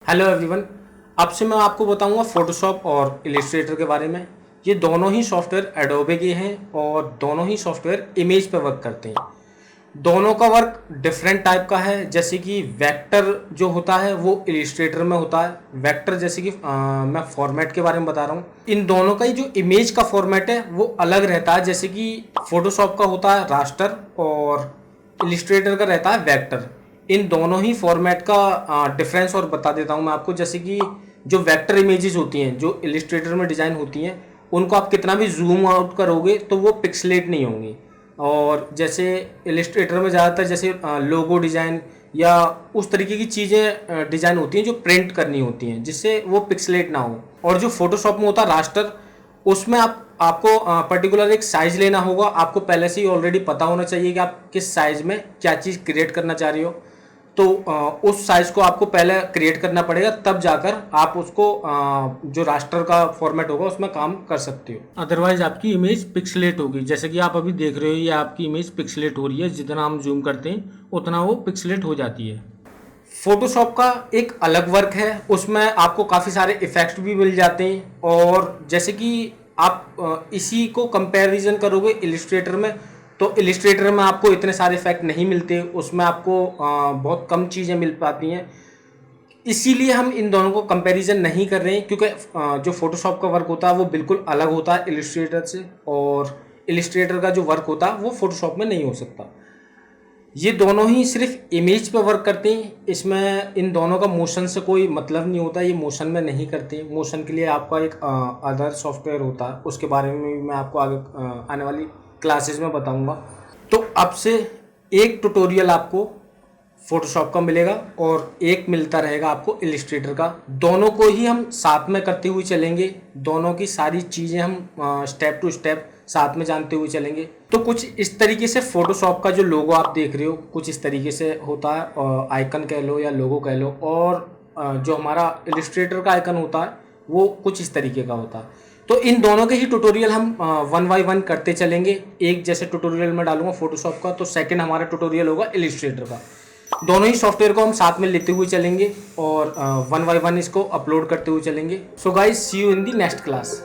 Hello everyone. अब से मैं आपको बताऊंगा फोटोशॉप और इलिस्ट्रेटर के बारे में। ये दोनों ही सॉफ्टवेयर एडोबे के हैं और दोनों ही सॉफ्टवेयर इमेज पे वर्क करते हैं। दोनों का वर्क डिफरेंट टाइप का है। जैसे कि वेक्टर जो होता है वो इलिस्ट्रेटर में होता है। वेक्टर जैसे कि मैं फॉर्मेट के बारे में बता रहा हूँ। इन दोनों का ही जो इमेज का फॉर्मेट है वो अलग रहता है। जैसे कि फोटोशॉप का होता है रास्टर और इलिस्ट्रेटर का रहता है वेक्टर। इन दोनों ही फॉर्मेट का डिफरेंस और बता देता हूँ मैं आपको। जैसे कि जो वेक्टर इमेजेस होती हैं जो इलिस्ट्रेटर में डिज़ाइन होती हैं उनको आप कितना भी जूम आउट करोगे तो वो पिक्सलेट नहीं होंगी। और जैसे इलिस्ट्रेटर में ज़्यादातर जैसे लोगो डिज़ाइन या उस तरीके की चीज़ें डिज़ाइन होती हैं जो प्रिंट करनी होती हैं जिससे वो पिक्सलेट ना हो। और जो फोटोशॉप में होता है रास्टर, उसमें आपको पर्टिकुलर एक साइज लेना होगा। आपको पहले से ही ऑलरेडी पता होना चाहिए कि आप किस साइज में क्या चीज़ क्रिएट करना चाह रही हो। तो उस साइज को आपको पहले क्रिएट करना पड़ेगा, तब जाकर आप उसको जो रास्टर का फॉर्मेट होगा उसमें काम कर सकते हो। अदरवाइज आपकी इमेज पिक्सलेट होगी। जैसे कि आप अभी देख रहे हो ये आपकी इमेज पिक्सलेट हो रही है। जितना हम जूम करते हैं उतना वो पिक्सलेट हो जाती है। फोटोशॉप का एक अलग वर्क है, उसमें आपको काफ़ी सारे इफ़ेक्ट्स भी मिल जाते हैं। और जैसे कि आप इसी को कंपैरिजन करोगे इलिस्ट्रेटर में, तो इलिस्ट्रेटर में आपको इतने सारे इफेक्ट नहीं मिलते। उसमें आपको बहुत कम चीज़ें मिल पाती हैं। इसीलिए हम इन दोनों को कंपैरिजन नहीं कर रहे हैं, क्योंकि जो फोटोशॉप का वर्क होता है वो बिल्कुल अलग होता है इलिस्ट्रेटर से। और इलिस्ट्रेटर का जो वर्क होता है वो फोटोशॉप में नहीं हो सकता। ये दोनों ही सिर्फ इमेज पे वर्क करते हैं। इसमें इन दोनों का मोशन से कोई मतलब नहीं होता। ये मोशन में नहीं करते। मोशन के लिए आपका एक अदर सॉफ्टवेयर होता है, उसके बारे में भी मैं आपको आगे आने वाली क्लासेस में बताऊंगा। तो अब से एक ट्यूटोरियल आपको फोटोशॉप का मिलेगा और एक मिलता रहेगा आपको इलिस्ट्रेटर का। दोनों को ही हम साथ में करते हुए चलेंगे। दोनों की सारी चीज़ें हम स्टेप टू स्टेप साथ में जानते हुए चलेंगे। तो कुछ इस तरीके से फोटोशॉप का जो लोगो आप देख रहे हो कुछ इस तरीके से होता है। आइकन कह लो या लोगो कह लो। और जो हमारा इलिस्ट्रेटर का आइकन होता है वो कुछ इस तरीके का होता है। तो इन दोनों के ही ट्यूटोरियल हम वन बाय वन करते चलेंगे। एक जैसे ट्यूटोरियल में डालूंगा फोटोशॉप का, तो सेकंड हमारा ट्यूटोरियल होगा इलिस्ट्रेटर का। दोनों ही सॉफ्टवेयर को हम साथ में लेते हुए चलेंगे और वन बाय वन इसको अपलोड करते हुए चलेंगे। So guys, see you in the next class.